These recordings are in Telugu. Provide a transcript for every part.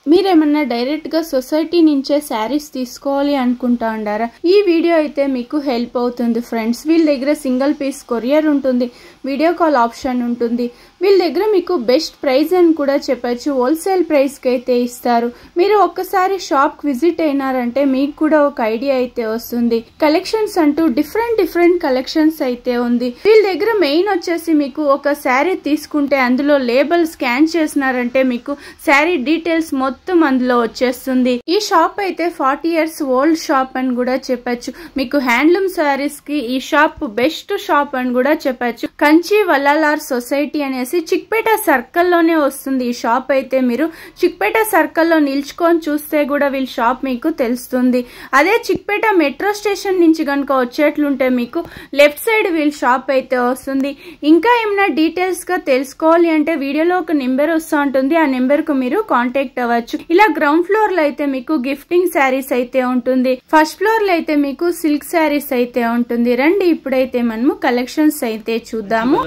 మీరేమన్నా డైరెక్ట్గా సొసైటీ నుంచే శారీస్ తీసుకోవాలి అనుకుంటా ఉండారా? ఈ వీడియో అయితే మీకు హెల్ప్ అవుతుంది ఫ్రెండ్స్. వీళ్ళ దగ్గర సింగిల్ పీస్ కొరియర్ ఉంటుంది, వీడియో కాల్ ఆప్షన్ ఉంటుంది. వీళ్ళ దగ్గర మీకు బెస్ట్ ప్రైస్ అని కూడా చెప్పచ్చు, హోల్సేల్ ప్రైస్కి అయితే ఇస్తారు. మీరు ఒక్కసారి షాప్కి విజిట్ అయినారంటే మీకు కూడా ఒక ఐడియా అయితే వస్తుంది. కలెక్షన్స్ అంటూ డిఫరెంట్ కలెక్షన్స్ అయితే ఉంది. వీళ్ళ దగ్గర మెయిన్ వచ్చేసి మీకు ఒక శారీ తీసుకుంటే అందులో లేబుల్ స్కాన్ చేసినారంటే మీకు శారీ డీటెయిల్స్ మొత్తం అందులో వచ్చేస్తుంది. ఈ షాప్ అయితే 40 years ఓల్డ్ షాప్ అని కూడా చెప్పచ్చు. మీకు హ్యాండ్లూమ్ శారీస్ కి ఈ షాప్ బెస్ట్ షాప్ అని కూడా చెప్పచ్చు. కంచి వల్లాలార్ సొసైటీ అనేసి చిక్పేట సర్కిల్ లోనే వస్తుంది. ఈ షాప్ అయితే మీరు చిక్పేట సర్కిల్ లో నిల్చుకొని చూస్తే కూడా వీళ్ళ షాప్ మీకు తెలుస్తుంది. అదే చిక్పేట మెట్రో స్టేషన్ నుంచి కనుక వచ్చేట్లుంటే మీకు లెఫ్ట్ సైడ్ వీళ్ళ షాప్ అయితే వస్తుంది. ఇంకా ఏమైనా డీటెయిల్స్ గా తెలుసుకోవాలి అంటే వీడియోలో ఒక నెంబర్ వస్తూ ఉంటుంది, ఆ నెంబర్ కు మీరు కాంటాక్ట్ అవ్వచ్చు. ఇలా గ్రౌండ్ ఫ్లోర్ లో అయితే మీకు గిఫ్టింగ్ శారీస్ అయితే ఉంటుంది, ఫస్ట్ ఫ్లోర్ లో అయితే మీకు సిల్క్ శారీస్ అయితే ఉంటుంది. రండి ఇప్పుడైతే మనము కలెక్షన్స్ అయితే చూద్దాము.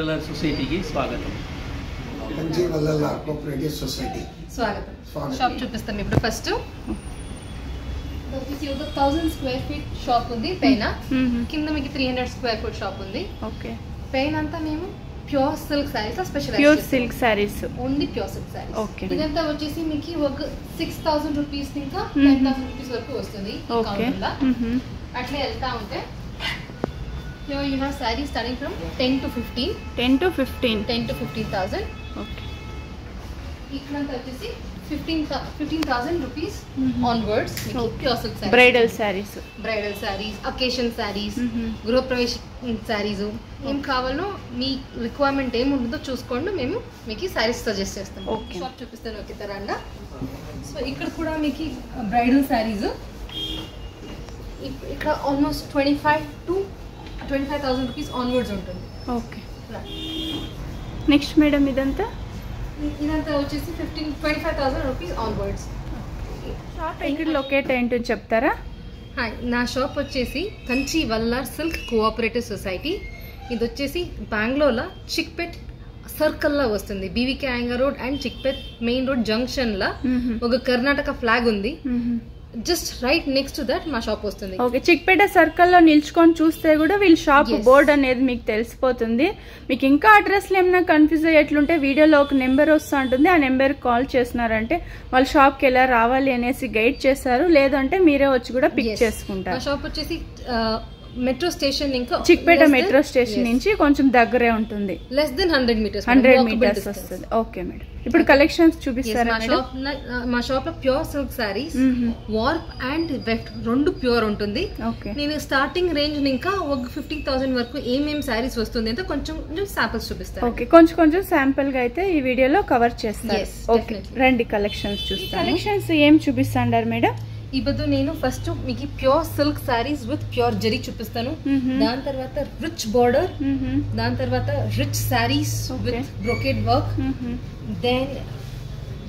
షాప్ చూపిస్తాం ఇప్పుడు. ఫస్ట్ 1000 square feet షాప్ ఉంది పైన, కింద మీకు 300 square foot షాప్ ఉంది. ఓకే, పైన అంతా మేము pure silk saris special, pure silk saris, only pure silk saris. Okay, ఇదంతా వచ్చేసి మీకు ఒక 6000 రూపీస్ ఇంకా 10,000 రూపీస్ వరకు వస్తుంది. ఓకే, అట్లా వెళ్తా ఉంటే here you have sarees starting from 10 to 15,000. Okay, ఇక్కడంతా వచ్చేసి 15,000 rupees onwards pure silk saris, bridal saris, occasion saris, గృహప్రవేశ సారీస్. ఏం కావాలో మీ రిక్వైర్మెంట్ ఏమి ఉంటుందో చూసుకోండి, మేము మీకు సారీస్ సజెస్ట్ చేస్తాం. షాప్ చూపిస్తాను ఒక తరంగా. సో ఇక్కడ కూడా మీకు బ్రైడల్ సారీస్ ఇక్కడ ఆల్మోస్ట్ 25,000 రూపీస్ ఆన్వర్డ్స్ ఉంటుంది. ఓకే, నెక్స్ట్ మేడం ఇదంతా వచ్చేసి 25,000 రూపీస్ ఆన్వర్డ్స్. షాప్ ఎక్కడ లొకేట్ ఏంటో చెప్తారా? హాయ్, నా షాప్ వచ్చేసి Kanchi Vallar silk cooperative society. ఇది వచ్చేసి బెంగళూరులో చిక్పేట్ సర్కిల్లో వస్తుంది. BVK Iyengar road and Chickpet main road junction లా ఒక కర్ణాటక ఫ్లాగ్ ఉంది. Just right next to that మా షాప్ వస్తుంది. ఓకే, చిక్పేట సర్కిల్ లో నిల్చుకొని చూస్తే కూడా వీళ్ళ షాప్ బోర్డ్ అనేది మీకు తెలిసిపోతుంది. మీకు ఇంకా అడ్రస్లు ఏమైనా కన్ఫ్యూజ్ అయ్యేట్లుంటే వీడియోలో ఒక నెంబర్ వస్తూ ఉంటుంది, ఆ నెంబర్ కాల్ చేసినారంటే వాళ్ళ షాప్ కి ఎలా రావాలి అనేసి గైడ్ చేస్తారు, లేదంటే మీరే వచ్చి కూడా పిక్ చేసుకుంటారు. మా షాప్ వచ్చేసి మెట్రో స్టేషన్ ఇంకా చిక్పేట మెట్రో స్టేషన్ నుంచి కొంచెం దగ్గరే ఉంటుంది, లెస్ దెన్ 100 meters వస్తుంది. ఓకే మేడం, ఇప్పుడు కలెక్షన్స్ చూపిస్తారా? మా షాప్ లో pure silk saris warp and weft రెండు ప్యూర్ ఉంటుంది. నేను స్టార్టింగ్ రేంజ్ ఇంకా ఒక 50,000 వరకు ఏమేమి సారీస్ వస్తుంది అంటే కొంచెం శాంపిల్స్ చూపిస్తాను. ఓకే, కొంచెం శాంపుల్ గా అయితే ఈ వీడియోలో కవర్ చేస్తాను. ఓకే, రండి కలెక్షన్స్ చూస్తాను. కలెక్షన్స్ ఏం చూపిస్తాండారు మేడం? ఇప్పుడు నేను ఫస్ట్ మీకు pure silk saris with pure zari చూపిస్తాను. దాని తర్వాత రిచ్ బార్డర్, దాని తర్వాత rich saris with brocade work, then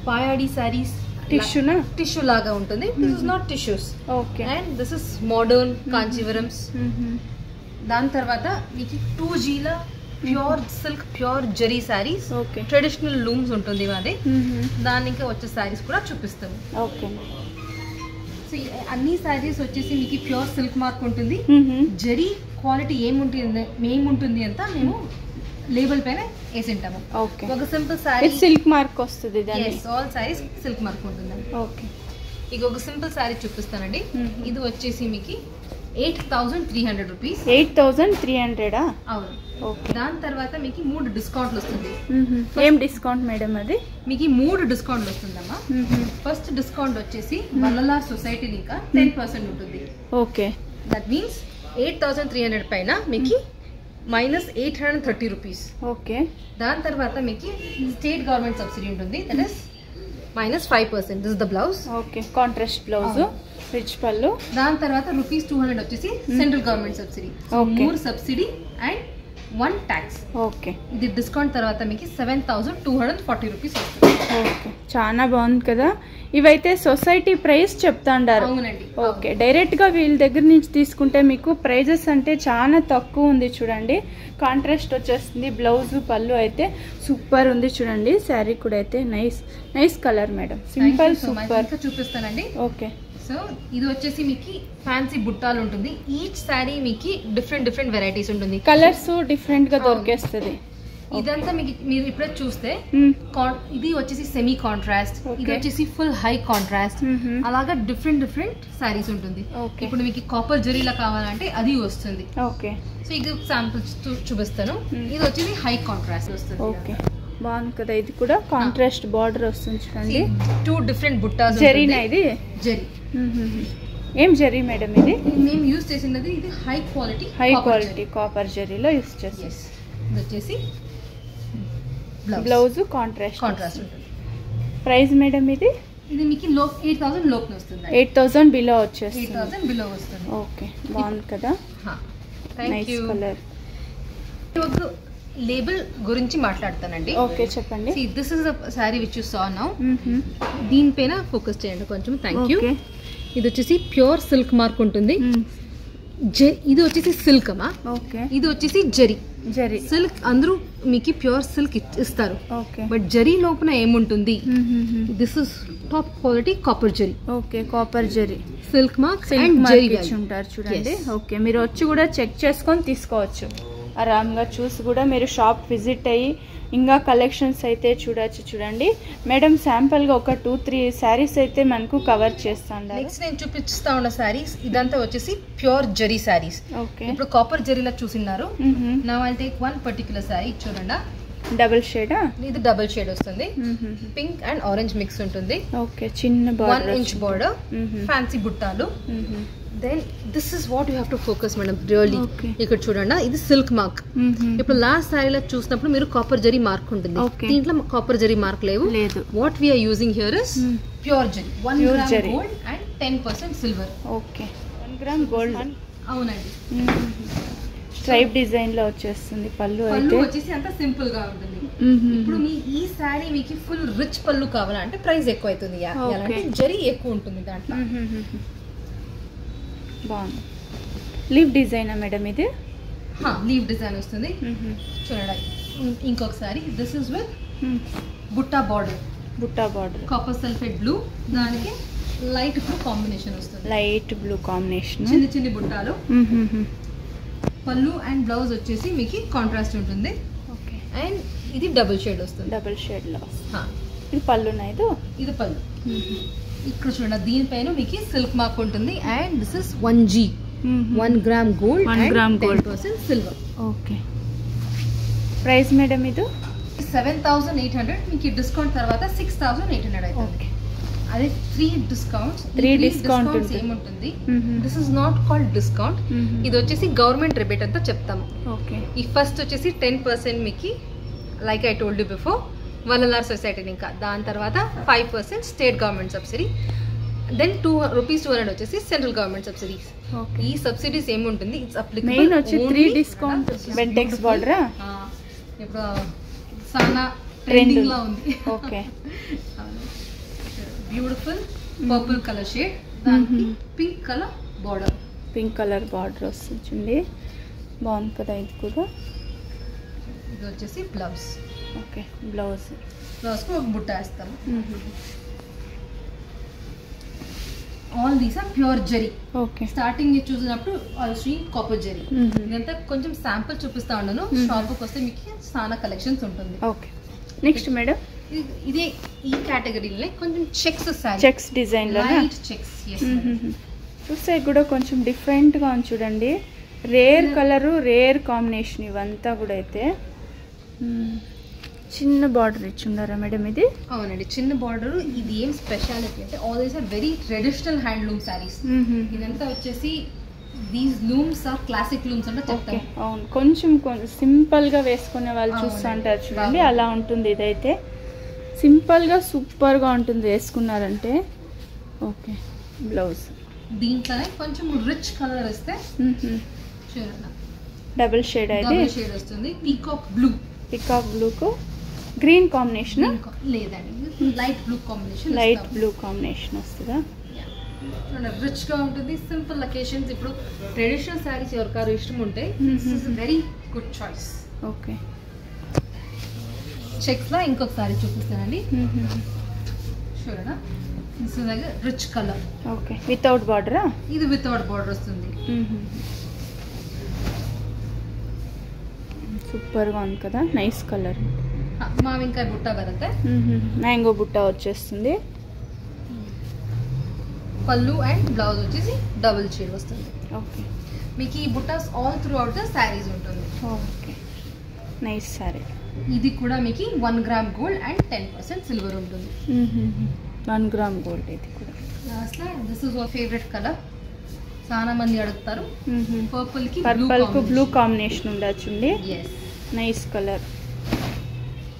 పాయాడి సారీస్ టిష్యూ లాగా ఉంటుంది. This is not tissues. Okay, and this is modern Kanjeevarams. దాని తర్వాత మీకు 2G లా pure silk pure zari saris, traditional looms ఉంటుంది మాది. దాని ఇంకా వచ్చే సారీస్ కూడా చూపిస్తాను. ఓకే, అన్ని సారీస్ వచ్చేసి మీకు ప్యూర్ సిల్క్ మార్క్ ఉంటుంది. జరీ క్వాలిటీ ఏముంటుంది అంతా మేము లేబుల్ పైన వేసింటాము. ఒక సింపుల్ సారీ సిల్క్ మార్క్ వస్తుంది, ఆల్ సారీస్ సిల్క్ మార్క్ ఉంటుంది. ఓకే, ఇక ఒక సింపుల్ సారీ చూపిస్తానండి. ఇది వచ్చేసి మీకు 8,300 రూపీస్. 8,300? అవును. దాని తర్వాత మీకు 3 డిస్కౌంట్లు వస్తుంది. ఏం డిస్కౌంట్ మేడం అది? మీకు 3 డిస్కౌంట్లు వస్తుందమ్మా. ఫస్ట్ డిస్కౌంట్ వచ్చేసి వల్లాలార్ సొసైటీ ఇంకా 10% ఉంటుంది. ఓకే, దట్ మీన్స్ 8,300 పైన మీకు -830 రూపీస్. ఓకే, దాని తర్వాత మీకు స్టేట్ గవర్నమెంట్ సబ్సిడీ ఉంటుంది, that is -5%. This is the blouse. Okay, contrast blouse, rich పళ్ళు. దాని తర్వాత ₹200 వచ్చేసి central government subsidy. 3 subsidy and 1 tax. Okay, ఇది డిస్కౌంట్ తర్వాత మీకు 7,240 రూపీస్ వస్తుంది. ఓకే, చాలా బాగుంది కదా. ఇవైతే సొసైటీ ప్రైస్ చెప్తాండారు. ఓకే, డైరెక్ట్గా వీళ్ళ దగ్గర నుంచి తీసుకుంటే మీకు ప్రైజెస్ అంటే చాలా తక్కువ ఉంది. చూడండి, కాంట్రాస్ట్ వచ్చేస్తుంది. బ్లౌజ్ పళ్ళు అయితే సూపర్ ఉంది. చూడండి, శారీ కూడా అయితే nice colour madam. Simple super. చూపిస్తానండి. ఓకే, సో ఇది వచ్చేసి మీకు ఫ్యాన్సీ బుట్టాలు ఉంటుంది. ఈచ్ శారీ మీకు డిఫరెంట్ వెరైటీస్ ఉంటుంది. కలర్స్ డిఫరెంట్ గా దొరికేస్తుంది. ఇదంతా మీకు మీరు ఇప్పుడే చూస్తే ఇది వచ్చేసి సెమీ కాంట్రాస్ట్, ఇది వచ్చేసి ఫుల్ హై కాంట్రాస్ట్, అలాగా డిఫరెంట్ శారీస్ ఉంటుంది. ఇప్పుడు మీకు కాపర్ జరీలా కావాలంటే అది వస్తుంది. ఓకే, సో ఇది శాంపుల్స్ చూపిస్తాను. ఇది వచ్చేసి హై కాంట్రాస్ట్ వస్తుంది. ఓకే, బాగుంది కదా. ఇది కూడా కాంట్రాస్ట్ బార్డర్ వస్తుంది. చూడండి, 2 డిఫరెంట్ బుట్టాస్. జరీనా ఇది? జరీ. ఏం జరీ మేడం ఇది? మేము యూజ్ చేసినది ఇది హై క్వాలిటీ కాపర్ జరీలో యూజ్ చేస్తాం. ఇది వచ్చేసి బ్లౌజ్ కాంట్రాస్ట్ ఉంటుంది. ప్రైస్ మేడం ఇది? ఇది మీకు 8,000 లోపు వస్తుంది. 8,000 బిలో వచ్చేస్తుంది. 8,000 బిలో వస్తుంది. ఓకే, బాగుంది కదా. Nice colour. లేబుల్ గురించి మాట్లాడతానండి. ఓకే, చెప్పండి. This is the sorry which you saw now. దీనిపైన ఫోకస్ చేయండి కొంచెం. Thank you. ఇది వచ్చేసి ప్యూర్ సిల్క్ మార్క్ ఉంటుంది. ఇది వచ్చేసి సిల్క్ అమ్మా. ఓకే, ఇది వచ్చేసి జరీ. సిల్క్ అందరూ మీకు ప్యూర్ సిల్క్ ఇస్తారు. బట్ జరీ లోపల ఏముంటుంది? This is top quality copper zari. Okay, copper zari silk mark and zari ఉంటారు. చూడండి, ఓకే, మీరు వచ్చి కూడా చెక్ చేసుకొని తీసుకోవచ్చు. ఆరామ్గా చూసి కూడా మీరు షాప్ విజిట్ అయ్యి ఇంకా కలెక్షన్స్ అయితే చూడొచ్చు. చూడండి మేడం, శాంపుల్గా ఒక 2-3 శారీస్ అయితే మనకు కవర్ చేస్తాను. నెక్స్ట్ నేను చూపిస్తా ఉన్న శారీస్ ఇదంతా వచ్చేసి ప్యూర్ జరీ శారీస్. ఓకే, ఇప్పుడు కాపర్ జరీలా చూసినారు. Now I'll take one particular sari. చూడండి, డబుల్ షేడా? ఇది డబుల్ షేడ్ వస్తుంది. పింక్ అండ్ ఆరెంజ్ మిక్స్ ఉంటుంది. ఓకే, చిన్న బార్డర్, 1 ఇంచ్ బార్డర్, ఫ్యాన్సీ బుట్టాలు. Then this is what you have to focus madam really. ఇక్కడ చూడండి, ఇది సిల్క్ మార్క్. ఇప్పుడు లాస్ట్ శారీలో చూసినప్పుడు మీరు కాపర్ జరీ మార్క్ ఉంటుంది. దీంట్లో కాపర్ జరీ మార్క్ లేవు. What we are using here is pure zari. 1 gram gold and 10% silver. Okay, 1 gram gold. అవునండి. స్ట్రైప్ డిజైన్ లో వచ్చేస్తుంది. పళ్ళు వచ్చేసి అంత సింపుల్ గా ఉంటుంది. ఇప్పుడు మీ ఈ శారీ మీకు ఫుల్ రిచ్ పళ్ళు కావాలంటే ప్రైస్ ఎక్కువ అవుతుంది. జరీ ఎక్కువ ఉంటుంది దాంట్లో. బాగుంది. లీవ్ డిజైనా మేడం ఇది? లీవ్ డిజైన్ వస్తుంది. చూడండి, ఇంకొకసారి this is with butta border, copper sulphate blue, దానికి లైట్ బ్లూ కాంబినేషన్ వస్తుంది. లైట్ బ్లూ కాంబినేషన్, చిన్న బుట్టాలు. పళ్ళు అండ్ బ్లౌజ్ వచ్చేసి మీకు కాంట్రాస్ట్ ఉంటుంది. ఓకే, అండ్ ఇది డబుల్ షేడ్ వస్తుంది. డబుల్ షేడ్ లో ఇది పళ్ళునా? ఇది పళ్ళు. ఇక్కడ చూడండి, దీనిపైన మీకు సిల్క్ మార్క్ ఉంటుంది. And this is 1G, 1 gram gold, 1 gram gold, 10% silver. Okay, price madam ఇది 7,800. మీకు డిస్కౌంట్ తర్వాత 6,800 అవుతుంది. అదే 3 డిస్కౌంట్స్ ఏముంటుంది? This is not called discount. ఇది వచ్చేసి గవర్నమెంట్ రిబేట్ అంతా చెప్తాము. ఓకే, ఈ ఫస్ట్ వచ్చేసి 10% మీకు, like I told you before, Vallalar society. ఇంకా దాని తర్వాత 5% స్టేట్ గవర్నమెంట్ సబ్సిడీ. దెన్ ₹200 వచ్చేసి సెంట్రల్ గవర్నమెంట్ సబ్సిడీస్. ఈ సబ్సిడీస్ ఏముంటుంది? It's applicable. మెయిన్ వచ్చి 3 డిస్కౌంట్. బెంటెక్స్ బార్డర్ ఇప్పుడు సానా ట్రెండింగ్ లో ఉంది. Okay, beautiful purple colour shade, దానికి పింక్ కలర్ బార్డర్ వస్తుంది. బాగుంది కదా. ఇది కూడా ఇది వచ్చేసి బ్లౌజ్. ఓకే, బ్లౌజ్కు ఒక బుట్ట వేస్తాము. All these are pure zari. Okay, starting చూసినప్పుడు కాపర్ జరీ. ఇదంతా కొంచెం శాంపుల్ చూపిస్తా ఉన్నాను. షాప్కి వస్తే మీకు చాలా కలెక్షన్స్ ఉంటుంది. ఓకే, నెక్స్ట్ మేడం, ఇదే ఈ కేటగిరీలో కొంచెం చెక్స్ డిజైన్ లో చెక్స్ చూస్తే కూడా కొంచెం డిఫరెంట్ గా ఉంది. చూడండి, రేర్ కలరు, రేర్ కాంబినేషన్. ఇవంతా కూడా అయితే చిన్న బార్డర్ ఇచ్చిండారా మేడం ఇది? అవునండి, చిన్న బార్డర్. ఇది ఏం స్పెషాలిటీ అంటే all these are very traditional handloom saris. ఇదంతా వచ్చేసి these looms are classic looms అంటే చెప్తాం. అవును, కొంచెం సింపుల్ గా వేసుకునే వాళ్ళు చూస్తూ ఉంటారు. చూడండి, అలా ఉంటుంది. ఇదైతే సింపుల్ గా సూపర్ గా ఉంటుంది వేసుకున్నారంటే. ఓకే, బ్లౌజ్ దీంట్లోనే కొంచెం రిచ్ కలర్ ఇస్తే చూడండి, డబుల్ షేడ్ అయితే వస్తుంది. పీకాక్ బ్లూకు గ్రీన్ కాంబినేషన్ లేదండి, light blue combination. Light blue combination వస్తుందా? రిచ్ గా ఉంటుంది. సింపుల్ అకేషన్స్, ఇప్పుడు ట్రెడిషనల్ శారీస్ ఎవరికారు ఇష్టం ఉంటే very good choice. Okay, checks లా ఇంకొక సారీ చూపిస్తానండి. చూడనా, this is like rich colour. Okay, without బార్డరా? ఇది వితౌట్ బార్డర్ వస్తుంది. సూపర్ గా ఉంది కదా, నైస్ కలర్. మావింకాయ బుట్ట బರುತ್ತೆ, మ్యాంగో బుట్ట వచ్చేస్తుంది. పళ్ళు అండ్ బ్లౌజ్ వచ్చేసి డబుల్ షేడ్ వస్తుంది. ఓకే, మీకు ఈ బుట్టాస్ ఆల్ త్రూ అవుట్ ద శారీస్ ఉంటుంది. Okay, nice sari. ఇది కూడా మీకు 1 గ్రామ్ గోల్డ్ అండ్ 10% సిల్వర్ ఉంటుంది. 1 గ్రామ్ గోల్డ్. ఇది కూడా last this is your favourite colour. చాలా మంది అడుగుతారు. పర్పుల్ కి బ్లూ కాంబినేషన్ ఉండొచ్చుండి. Nice colour.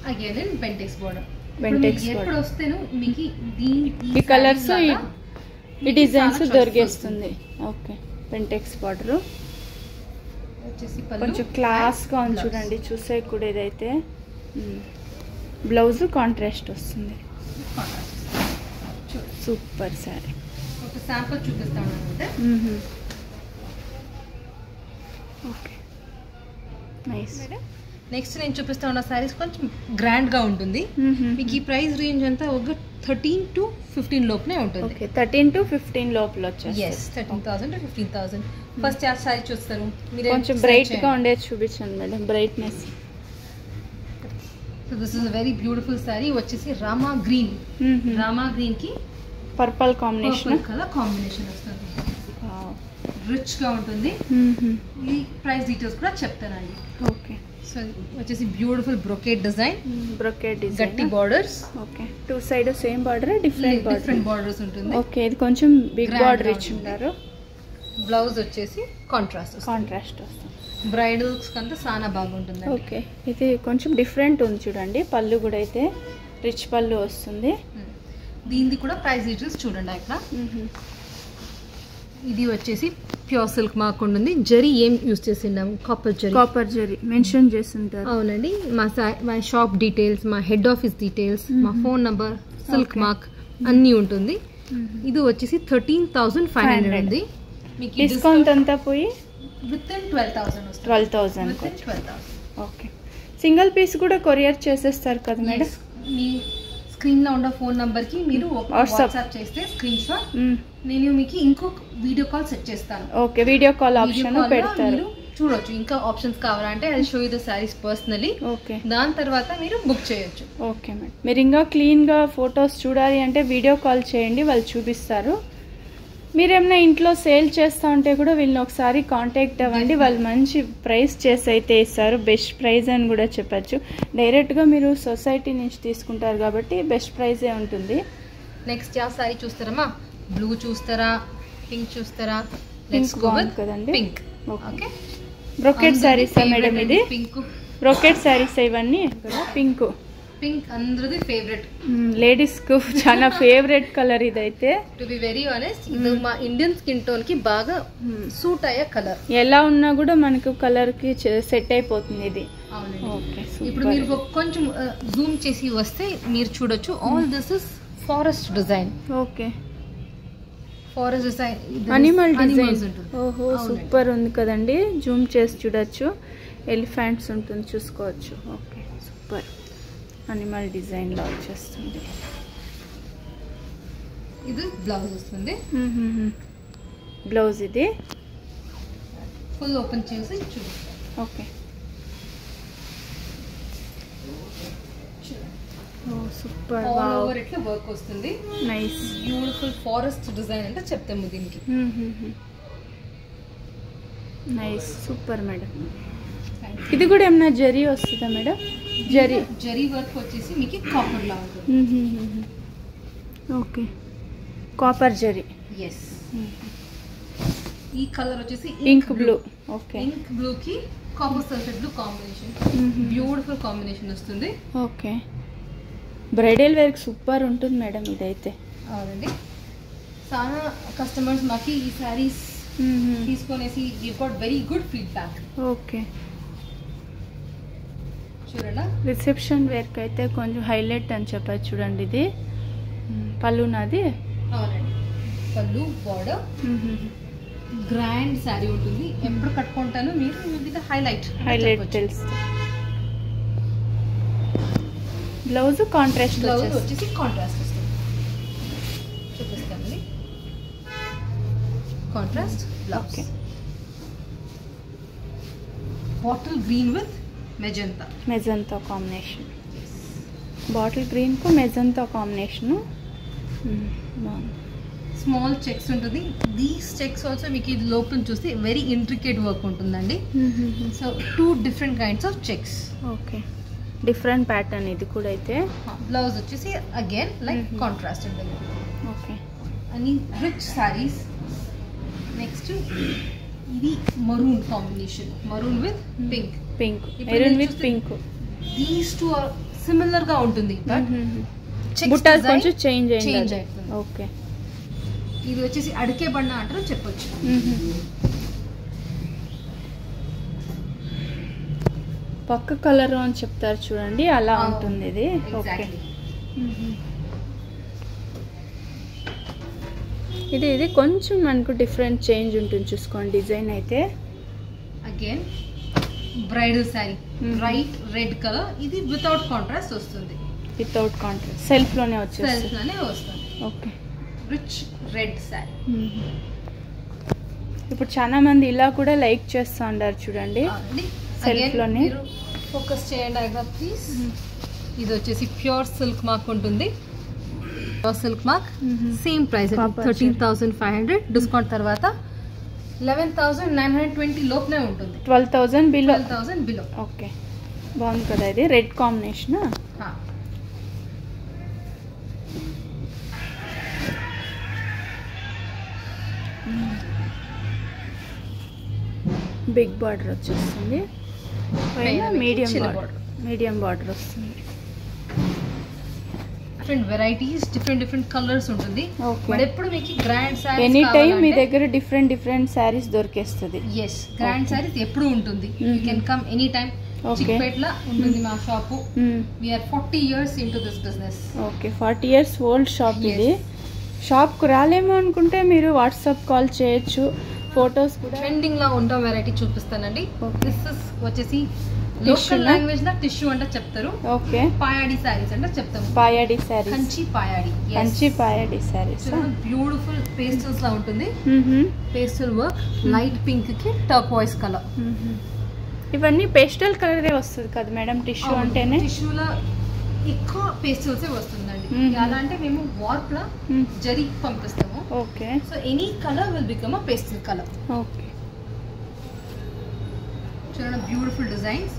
Again in Bentex border. Bentex ఎప్పుడు వస్తేను మీకు ఈ కలర్స్ ఈ డిజైన్స్ దొరికేస్తుంది. ఓకే, బెంటెక్స్ బార్డర్ వచ్చేసి కొంచెం క్లాస్ గా ఉంది చూడండి, చూసే కూడా. ఇదైతే బ్లౌజ్ కాంట్రాస్ట్ వస్తుంది. సూపర్ సారీ. ఒక శాంపుల్ చూపిస్తాను అంటే. Okay, nice. నెక్స్ట్ నేను చూపిస్తా ఉన్న సారీస్ కొంచెం గ్రాండ్ గా ఉంటుంది. మీకు ఈ ప్రైస్ రేంజ్ అంతా ఒక 13 to 15 లోపలే ఉంటుంది. ఓకే, 13 to 15 లోపల వచ్చేసి. yes, 13,000 to 15,000. ఫస్ట్ ఆ సారీ చూస్తారు మీరు. కొంచెం బ్రైట్ గా ఉండేది చూపించండి madam, brightness. So this is a very beautiful sari. వచ్చేసి రామా గ్రీన్. రామా గ్రీన్ కి పర్పుల్ కాంబినేషన్ కలర్ కాంబినేషన్ వస్తుంది. రిచ్ గా ఉంటుంది. ఈ ప్రైస్ డీటెయిల్స్ కూడా చెప్తానండి. ఓకే, సో వచ్చేసి beautiful brocade design. Brocade design, గట్టి borders. Okay, two side same border, different borders ఉంటుంది. ఓకే, ఇది కొంచెం బిగ్ బార్డర్ ఇచ్చింటారు. బ్లౌజ్ వచ్చేసి కాంట్రాస్ట్ వస్తుంది. బ్రైడల్స్ కంటే చాలా బాగుంటుంది. ఓకే, ఇది కొంచెం డిఫరెంట్ ఉంది చూడండి. పళ్ళు కూడా అయితే రిచ్ పళ్ళు వస్తుంది. దీనిది కూడా ప్రైస్ డీటెయిల్స్ చూడండి ఇక్కడ. ఇది వచ్చేసి ప్యూర్ సిల్క్ మార్క్ ఉంటుంది. జరీ ఏం యూస్ చేసిండాము? కాపర్ జరీ మెన్షన్ చేస్తుంటారు. అవునండి. మా షాప్ డీటెయిల్స్, మా హెడ్ ఆఫీస్ డీటెయిల్స్, మా ఫోన్ నంబర్, సిల్క్ మార్క్ అన్నీ ఉంటుంది. ఇది వచ్చేసి 13,500 ఉంది. మీకు డిస్కౌంట్ అంతా పోయి within 12,000. 12,000. Okay, single piece కూడా కొరియర్ చేసేస్తారు కదా మేడం? మీ స్క్రీన్ లో ఉన్న ఫోన్ నంబర్ కి మీరు వాట్సాప్ చేస్తే స్క్రీన్ షాట్, నేను మీకు ఇంకొక వీడియో కాల్ సెట్ చేస్తాను. ఓకే, వీడియో కాల్ ఆప్షన్ పెడతారు. చూడొచ్చు. ఇంకా ఆప్షన్స్ కావాలంటే I show you the saris personally. Okay, దాని తర్వాత మీరు బుక్ చేయొచ్చు. Okay madam. మీరు ఇంకా క్లీన్ గా ఫొటోస్ చూడాలి అంటే వీడియో కాల్ చేయండి, వాళ్ళు చూపిస్తారు. మీరేమైనా ఇంట్లో సేల్ చేస్తూ ఉంటే కూడా వీళ్ళని ఒకసారి కాంటాక్ట్ అవ్వండి. వాళ్ళు మంచి ప్రైస్ చేసి అయితే ఇస్తారు. బెస్ట్ ప్రైస్ అని కూడా చెప్పచ్చు. డైరెక్ట్గా మీరు సొసైటీ నుంచి తీసుకుంటారు కాబట్టి బెస్ట్ ప్రైజే ఉంటుంది. నెక్స్ట్ ఆ సారీ చూస్తారమ్మా? బ్లూ చూస్తారా, పింక్ చూస్తారా? పింక్ బాగుంది కదండి. Pink. Okay, brocade saris madam ఇది? పింక్ బ్రోకెట్ శారీస్ ఇవన్నీ. పింక్ అందరిది ఫేవరెట్. లేడీస్ కు చాలా ఫేవరెట్ కలర్ ఇదైతే. టు బి వెరీ ఆనెస్ట్, ఇది మా ఇండియన్ స్కిన్ టోన్ కి బాగా సూట్ అయ్యే కలర్. ఎలా ఉన్నా కూడా మనకు కలర్ కి సెట్ అయిపోతుంది ఇది. ఓకే, ఇప్పుడు మీరు కొంచెం జూమ్ చేసి వస్తే మీరు చూడొచ్చు. All this is forest design. Okay, forest design, animal design. ఓహో, సూపర్ ఉంది కదండి. జూమ్ చేసి చూడొచ్చు. ఎలిఫెంట్స్ ఉంటుంది, చూసుకోవచ్చు. Okay, super. అనిమల్ డిజైన్ లో వచ్చేస్తుంది. ఇది బ్లౌజ్ వస్తుంది. బ్లౌజ్ ఇది ఫుల్ ఓపెన్ చేసి చూడండి. Okay, super. ఆల్ ఓవర్ ఇట్లా వర్క్ వస్తుంది. నైస్, బ్యూటిఫుల్ ఫారెస్ట్ డిజైన్ అంటే చెప్తాము దీనికి. Nice, super madam. ఇది కూడా ఏమన్నా జరీ వస్తుందా మేడం? జరీ వర్క్ వచ్చేసి మీకు కాపర్ లా ఉంటుంది. Okay, copper zari. ఎస్. ఈ కలర్ వచ్చేసి ink blue. Okay, ink blue కి copper sulphate blue combination. Beautiful combination వస్తుంది. ఓకే, బ్రైడల్ వేర్ సూపర్ ఉంటుంది మేడం ఇదైతే. అవునండి, చాలా కస్టమర్స్ మాకు ఈ సారీస్ తీసుకొనేసి we got very good feedback. Okay, చూడండి రిసెప్షన్ వేర్కి అయితే కొంచెం హైలైట్ అని చెప్పారు చూడండి. ఇది పళ్ళు నాది. అవునండి, పళ్ళు బార్డర్ గ్రాండ్ శారీ ఉంటుంది. ఎప్పుడు కట్టుకుంటాను మీరు విత్ హైలైట్ తెలుసు. బ్లౌజ్ కాంట్రాస్ట్ వచ్చేసి కాంట్రాస్ట్ వస్తుంది. చూపిస్తామండి contrast blouse. Bottle green with magenta combination. Bottle green కు మెజంతా కాంబినేషన్. స్మాల్ చెక్స్ ఉంటుంది. దీస్ చెక్స్ ఆల్సో మీకు ఇది లోపల చూస్తే వెరీ ఇంట్రికేట్ వర్క్ ఉంటుందండి. So 2 different kinds of checks. Okay, different pattern ఇది కూడా. అయితే బ్లౌజ్ వచ్చేసి అగైన్ లైక్ కాంట్రాస్ట్ ఉంటుంది. ఓకే, అని రిచ్ సారీస్. నెక్స్ట్ ఇది maroon combination, maroon with pink. Maroon with pink. These 2 are similar గా ఉంటుంది, బట్ బుట్టాస్ కొంచెం చేంజ్ అయ్యింది. ఓకే, ఇది వచ్చేసి అడికే బండ అంటారు చెప్పొచ్చు. పక్క కలర్ అని చెప్తారు చూడండి, అలా ఉంటుంది ఇది. ఓకే, ఇది కొంచెం మనకు డిఫరెంట్ చేంజ్ ఉంటుంది చూసుకోండి. డిజైన్ అయితే again bridal sari, bright red colour. ఇది వితౌట్ కాంట్రాస్ట్ వస్తుంది. వితౌట్ కాంట్రాస్ట్ సెల్ఫ్ లోనే వస్తుంది. Okay, rich red sari. ఇప్పుడు చాలా మంది ఇలా కూడా లైక్ చేస్తూ ఉంటారు చూడండి, సెల్ఫ్ లోనే. ఫోకస్ చేయండి ప్లీజ్. ఇది వచ్చేసి ప్యూర్ సిల్క్ మార్క్ ఉంటుంది. Pure silk mark same price 13,500. Discount తర్వాత 11,920 లోపలే ఉంటుంది. 12,000 బిలో. ఓకే, బాగుంది కదా ఇది. Red combination. బిగ్ బార్డర్ వచ్చేస్తుంది, మీడియం బార్డర్ వస్తుంది. డిఫరెంట్ వెరైటీస్, డిఫరెంట్ కలర్స్ ఉంటుంది. బట్ ఎప్పుడు మీకు గ్రాండ్ సారీస్ ఎనీ టైం మీ దగ్గర డిఫరెంట్ సారీస్ దొరికేస్తుంది. yes, గ్రాండ్ సారీస్ ఎప్పుడు ఉంటుంది. You can come any time. చిక్పేట్ల ఉంటుంది మా shop. We are 40 years into this business. Okay, 40 years old shop ఇది. షాప్కు రాలేమో అనుకుంటే మీరు వాట్సాప్ కాల్ చేయొచ్చు. ఫొటోస్ కూడా ట్రెండింగ్ లా ఉంటాం వెరైటీ చూపిస్తానండి. దిస్ ఇస్ వచ్చేసి లోకల్ లాంగ్వేజ్ లో టిష్యూ అంటే చెప్తారు. ఓకే, పాయాడి సారీస్ అంటే చెప్తాము. పాయాడి సారీస్, కంచి పాయాడి సారీస్. బ్యూటిఫుల్ పేస్టల్స్ లా ఉంటుంది. పేస్టల్ వర్క్, లైట్ పింక్ కి టర్కోయిస్ కలర్. ఇవన్నీ పేస్టల్ కలరే వస్తుంది కదా మేడం టిష్యూ అంటేనే. టిష్యూలో ఎక్కువ పేస్టల్సే వస్తుందండి. ఎలా అంటే మేము వార్ప్ లా జరీ పంపిస్తాము. Okay, so any colour will become a pastel colour. Okay, చూడండి బ్యూటిఫుల్ డిజైన్స్.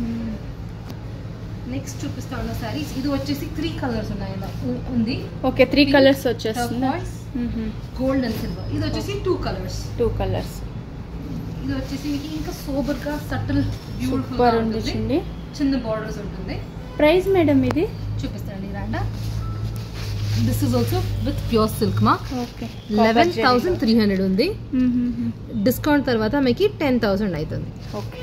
నెక్స్ట్ చూపిస్తా ఉన్న సారీస్. ఇది వచ్చేసి 3 కలర్స్ ఉంది. ఓకే, 3 కలర్స్ వచ్చేస్తుంది. Gold and silver. ఇది వచ్చేసి 2 కలర్స్. ఇది వచ్చేసి మీకు ఇంకా సోబర్ గా సటిల్ బ్యూటిఫుల్ ఉంటుంది. చిన్న బార్డర్స్ ఉంటుంది. ప్రైస్ మేడం ఇది చూపిస్తానండి రాండా. This is also with pure silk mark. Okay, 11,300 ఉంది. డిస్కౌంట్ తర్వాత మీకు 10,000 అవుతుంది. ఓకే,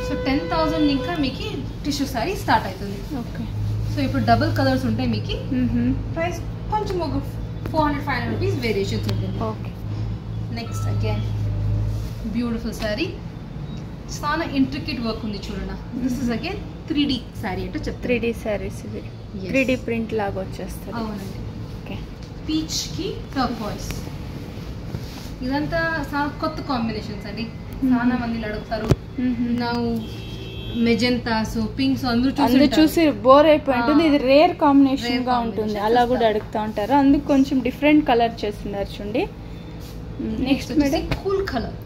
సో 10,000 ఇంకా మీకు టిష్యూ సారీ స్టార్ట్ అవుతుంది. ఓకే, సో ఇప్పుడు డబుల్ కలర్స్ ఉంటాయి. మీకు ప్రైస్ కొంచెం ఒక 400-500 రూపీస్ వేరియేషన్స్ ఉంటుంది. Okay, next again beautiful sari. చాలా ఇంట్రికేట్ వర్క్ ఉంది చూడండి. This is again 3D sorry అంటే చెప్తారు. 3D సారీస్ ఇవి. 3D ప్రింట్ లాగా వచ్చేస్తుంది. అవునండి. ఓకే, పీచ్ కి టర్కోయిస్. ఇదంతా చాలా కొత్త కాంబినేషన్స్ అండి. చాలా మంది అడుగుతారు. ನಾವು మెజెంటాస్, పింక్స్ అందరూ చూసి బోర్ అయిపోయి ఉంటుంది. ఇది రేర్ కాంబినేషన్ గా ఉంటుంది, అలా కూడా అడుగుతూ ఉంటారు. అందుకు కొంచెం డిఫరెంట్ కలర్ చేస్తున్నారు చూడండి. నెక్స్ట్ మేడం కూల్ కలర్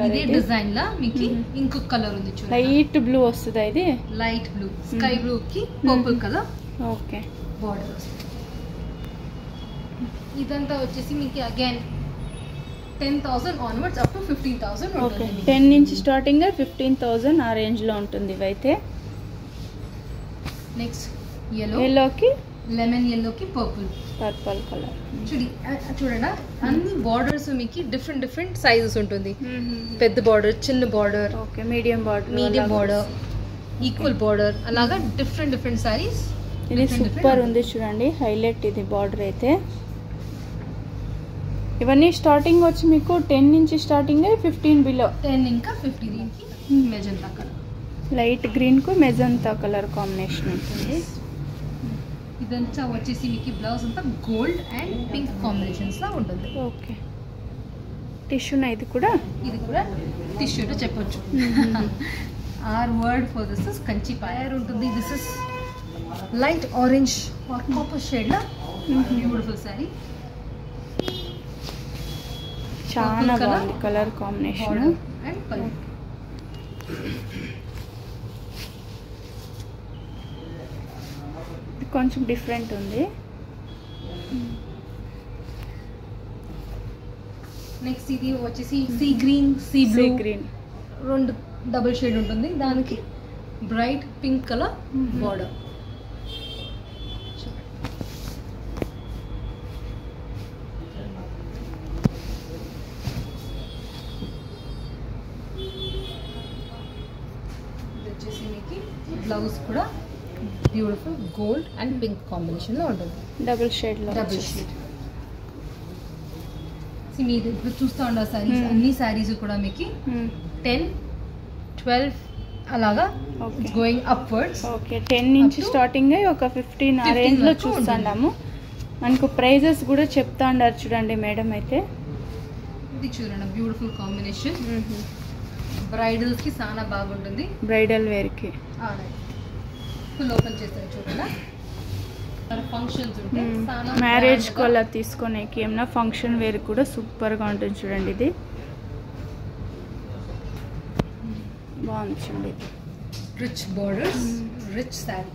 ఇదే డిజైన్ లా మీకు ఇంకొక కలర్ ఉంది చూడండి. లైట్ బ్లూ వస్తుంది. ఇది లైట్ బ్లూ, స్కై బ్లూ కి పర్పుల్ కలర్. ఓకే, బార్డర్ వస్తుంది. ఇదంతా వచ్చేసి మీకు again 10,000 onwards up to 15,000 okay, 10 నుంచి స్టార్టింగ్ 15,000 ఆ రేంజ్ లో ఉంటుంది ఇవైతే. నెక్స్ట్ ఎల్లోకి లెమన్ ఎల్లోకి పర్పుల్ కలర్. చూడండి అన్ని బార్డర్స్ మీకు డిఫరెంట్ సైజెస్ ఉంటుంది. పెద్ద బార్డర్, చిన్న border, okay, medium border, equal border అలాగా డిఫరెంట్ సారీస్. ఇది సూపర్ ఉంది చూడండి, హైలైట్ ఇది బార్డర్ అయితే. ఇవన్నీ స్టార్టింగ్ వచ్చి మీకు 10 నుంచి స్టార్టింగ్ 15 బిలో. 10 ఇంకా 50. దీనికి మెజంతా కలర్, లైట్ గ్రీన్ కు మెజంతా కలర్ కాంబినేషన్ ఉంటుంది. ఇదంతా వచ్చేసి మీకు బ్లౌజ్ అంతా గోల్డ్ అండ్ పింక్ కాంబినేషన్స్ లా ఉంటుంది. ఓకే, టిష్యూనా ఇది కూడా టిష్యూలో చెప్పొచ్చు. Or word for this is Kanchi పైర్ ఉంటుంది. This is light orange or copper shade లా బ్యూటిఫుల్ సారీ. చాలా బాగుంది కలర్ కాంబినేషన్. అండ్ పైర్ కొంచెం డిఫరెంట్ ఉంది. నెక్స్ట్ ఇది వచ్చేసి sea green, sea blue green, 2 double shade ఉంటుంది. దానికి బ్రైట్ పింక్ కలర్ బార్డర్. వచ్చేసి మీకు బ్లౌజ్ కూడా beautiful gold and pink combination లో ఉంటుంది. డబుల్ షేడ్ లో. మీరు ఇప్పుడు చూస్తూ ఉండే సారీస్, అన్ని సారీస్ కూడా మీకు 10, 12 అలాగా గోయింగ్ అప్వర్డ్స్. ఓకే, 10 నుంచి స్టార్టింగ్ ఒక 15 ఆ రేంజ్ లో చూస్తున్నాము. మనకు ప్రైజెస్ కూడా చెప్తా ఉన్నారు చూడండి మేడం అయితే. ఇది చూడండి బ్యూటిఫుల్ కాంబినేషన్. బ్రైడల్స్ కి చాలా బాగుంటుంది, బ్రైడల్ వేర్ కి. ఫుల్ ఓపెన్ చేస్తారు చూడండి. ఫంక్షన్స్ ఉంటే మ్యారేజ్ కు అలా తీసుకునేకి ఏమన్నా ఫంక్షన్ వేర్ కూడా సూపర్ గా ఉంటుంది చూడండి. ఇది బాగుంది చూడండి. Rich borders, rich sorry.